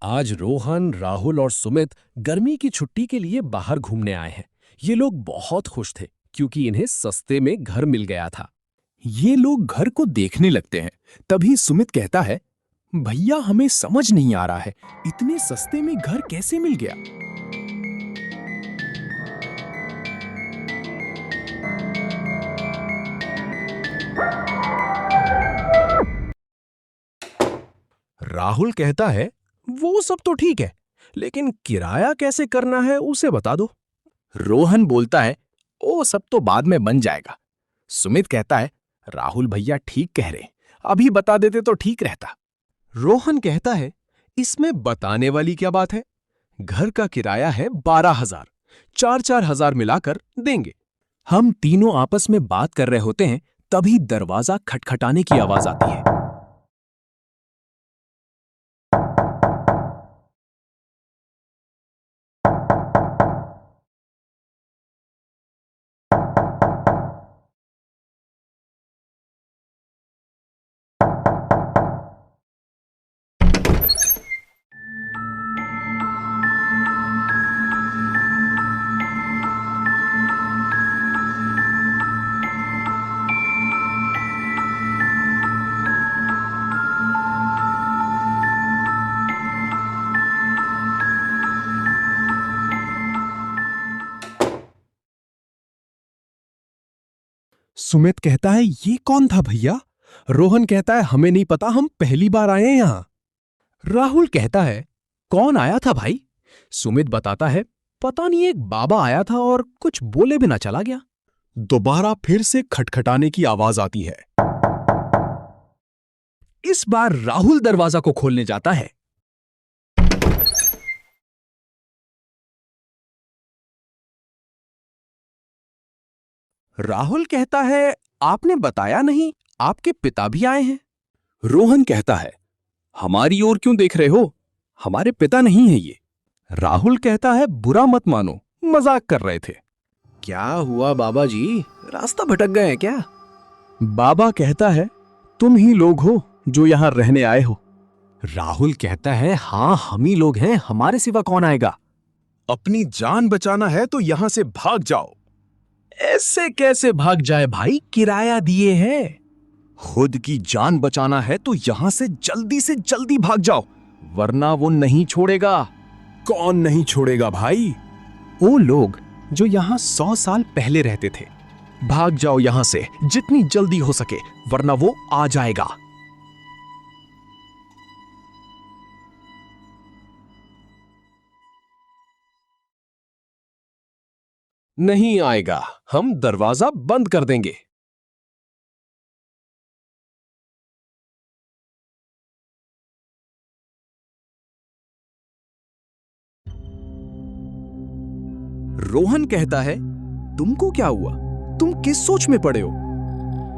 आज रोहन, राहुल और सुमित गर्मी की छुट्टी के लिए बाहर घूमने आए हैं। ये लोग बहुत खुश थे क्योंकि इन्हें सस्ते में घर मिल गया था। ये लोग घर को देखने लगते हैं। तभी सुमित कहता है, भैया हमें समझ नहीं आ रहा है, इतने सस्ते में घर कैसे मिल गया। राहुल कहता है, वो सब तो ठीक है, लेकिन किराया कैसे करना है उसे बता दो। रोहन बोलता है, ओ सब तो बाद में बन जाएगा। सुमित कहता है, राहुल भैया ठीक कह रहे, अभी बता देते तो ठीक रहता। रोहन कहता है, इसमें बताने वाली क्या बात है, घर का किराया है 12,000, 4-4 हजार मिलाकर देंगे। हम तीनों आपस में बात कर रहे होते हैं, तभी दरवाजा खटखटाने की आवाज आती है। सुमित कहता है, ये कौन था भैया? रोहन कहता है, हमें नहीं पता, हम पहली बार आए हैं यहां। राहुल कहता है, कौन आया था भाई? सुमित बताता है, पता नहीं, एक बाबा आया था और कुछ बोले बिना चला गया। दोबारा फिर से खटखटाने की आवाज आती है। इस बार राहुल दरवाजा को खोलने जाता है। राहुल कहता है, आपने बताया नहीं, आपके पिता भी आए हैं। रोहन कहता है, हमारी ओर क्यों देख रहे हो, हमारे पिता नहीं है ये। राहुल कहता है, बुरा मत मानो, मजाक कर रहे थे। क्या हुआ बाबा जी, रास्ता भटक गए हैं क्या? बाबा कहता है, तुम ही लोग हो जो यहां रहने आए हो। राहुल कहता है, हां हम ही लोग हैं, हमारे सिवा कौन आएगा। अपनी जान बचाना है तो यहां से भाग जाओ। ऐसे कैसे भाग जाए भाई, किराया दिए हैं। खुद की जान बचाना है तो यहां से जल्दी भाग जाओ, वरना वो नहीं छोड़ेगा। कौन नहीं छोड़ेगा भाई? वो लोग जो यहां 100 साल पहले रहते थे। भाग जाओ यहां से जितनी जल्दी हो सके, वरना वो आ जाएगा। नहीं आएगा, हम दरवाजा बंद कर देंगे। रोहन कहता है, तुमको क्या हुआ, तुम किस सोच में पड़े हो?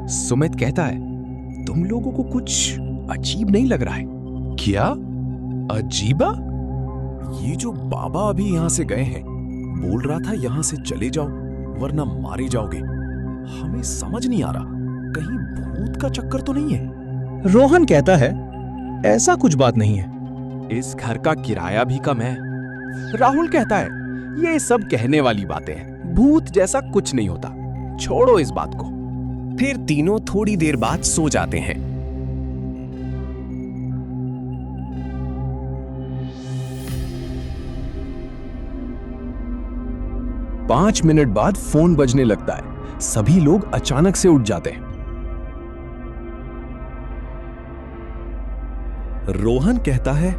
सुमित कहता है, तुम लोगों को कुछ अजीब नहीं लग रहा है क्या? अजीबा? ये जो बाबा अभी यहां से गए हैं, बोल रहा था यहां से चले जाओ वरना मारे जाओगे। हमें समझ नहीं आ रहा, कहीं भूत का चक्कर तो नहीं है? रोहन कहता है, ऐसा कुछ बात नहीं है, इस घर का किराया भी कम है। राहुल कहता है, ये सब कहने वाली बातें हैं, भूत जैसा कुछ नहीं होता, छोड़ो इस बात को। फिर तीनों थोड़ी देर बाद सो जाते हैं। पांच मिनट बाद फोन बजने लगता है। सभी लोग अचानक से उठ जाते हैं। रोहन कहता है,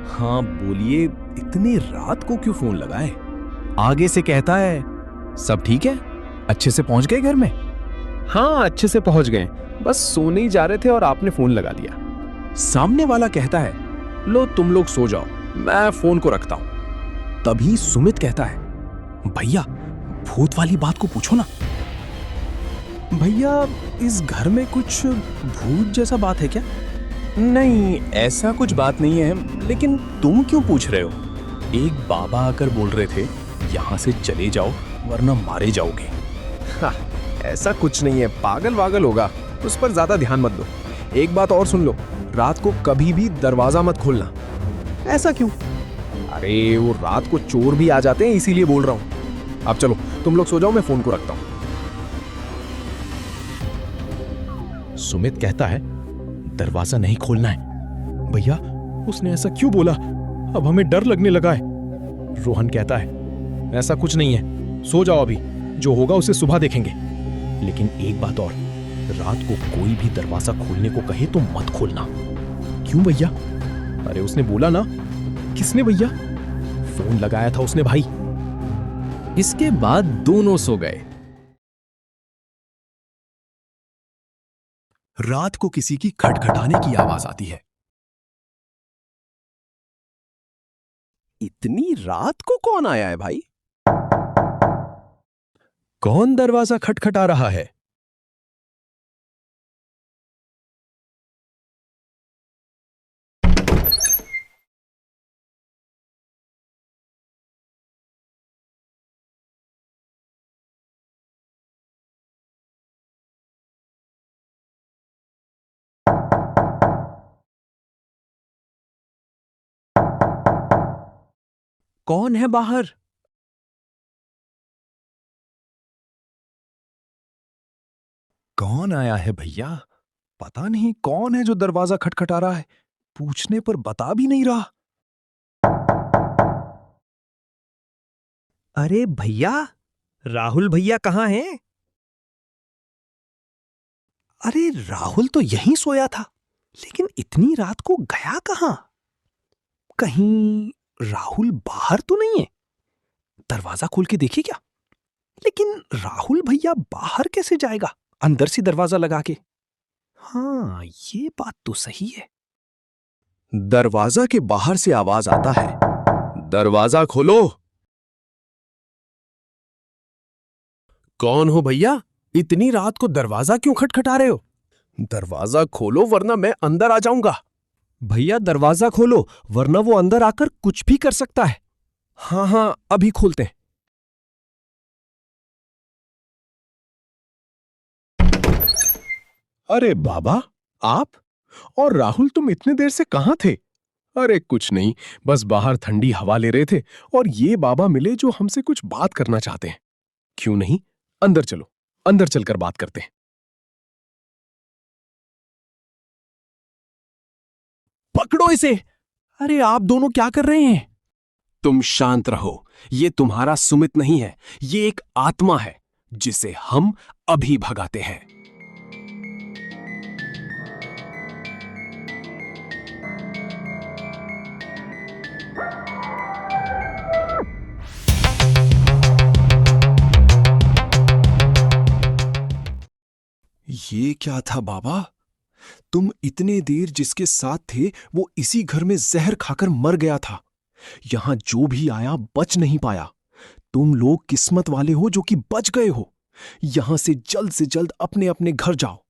हाँ बोलिए, इतनी रात को क्यों फोन लगाए? आगे से कहता है, सब ठीक है, अच्छे से पहुंच गए घर में? हाँ अच्छे से पहुंच गए, बस सोने ही जा रहे थे और आपने फोन लगा दिया। सामने वाला कहता है, लो तुम लोग सो जाओ, मैं फोन को रखता हूं। तभी सुमित कहता है, भैया भूत वाली बात को पूछो ना। भैया इस घर में कुछ भूत जैसा बात है क्या? नहीं ऐसा कुछ बात नहीं है, लेकिन तुम क्यों पूछ रहे हो? एक बाबा आकर बोल रहे थे यहां से चले जाओ वरना मारे जाओगे। हाँ, ऐसा कुछ नहीं है, पागल वागल होगा, उस पर ज्यादा ध्यान मत दो। एक बात और सुन लो, रात को कभी भी दरवाजा मत खोलना। ऐसा क्यों? अरे वो रात को चोर भी आ जाते हैं, इसीलिए बोल रहा हूं। अब चलो तुम लोग सो जाओ, मैं फोन को रखता हूं। सुमित कहता है दरवाजा नहीं खोलना है। भैया उसने ऐसा क्यों बोला? अब हमें डर लगने लगा है। रोहन कहता है ऐसा कुछ नहीं है, सो जाओ, अभी जो होगा उसे सुबह देखेंगे। लेकिन एक बात और, रात को कोई भी दरवाजा खोलने को कहे तो मत खोलना। क्यों भैया? अरे उसने बोला ना। किसने भैया? फोन लगाया था उसने भाई। इसके बाद दोनों सो गए। रात को किसी की खटखटाने की आवाज आती है। इतनी रात को कौन आया है भाई? कौन दरवाजा खटखटा रहा है? कौन है बाहर? कौन आया है भैया? पता नहीं कौन है जो दरवाजा खटखटा रहा है, पूछने पर बता भी नहीं रहा। अरे भैया, राहुल भैया कहाँ हैं? अरे राहुल तो यहीं सोया था, लेकिन इतनी रात को गया कहां? कहीं राहुल बाहर तो नहीं है? दरवाजा खोल के देखिए क्या? लेकिन राहुल भैया बाहर कैसे जाएगा अंदर से दरवाजा लगा के? हाँ, ये बात तो सही है। दरवाजा के बाहर से आवाज आता है, दरवाजा खोलो। कौन हो भैया? इतनी रात को दरवाजा क्यों खटखटा रहे हो? दरवाजा खोलो वरना मैं अंदर आ जाऊंगा। भैया दरवाजा खोलो, वरना वो अंदर आकर कुछ भी कर सकता है। हाँ हाँ, अभी खोलते हैं। अरे बाबा, आप और राहुल तुम इतने देर से कहां थे? अरे कुछ नहीं, बस बाहर ठंडी हवा ले रहे थे और ये बाबा मिले जो हमसे कुछ बात करना चाहते हैं। क्यों नहीं, अंदर चलो, अंदर चलकर बात करते हैं। पकड़ो इसे। अरे आप दोनों क्या कर रहे हैं? तुम शांत रहो, ये तुम्हारा सुमित नहीं है, ये एक आत्मा है जिसे हम अभी भगाते हैं। ये क्या था बाबा? तुम इतने देर जिसके साथ थे वो इसी घर में जहर खाकर मर गया था। यहां जो भी आया बच नहीं पाया। तुम लोग किस्मत वाले हो जो कि बच गए हो। यहां से जल्द अपने अपने घर जाओ।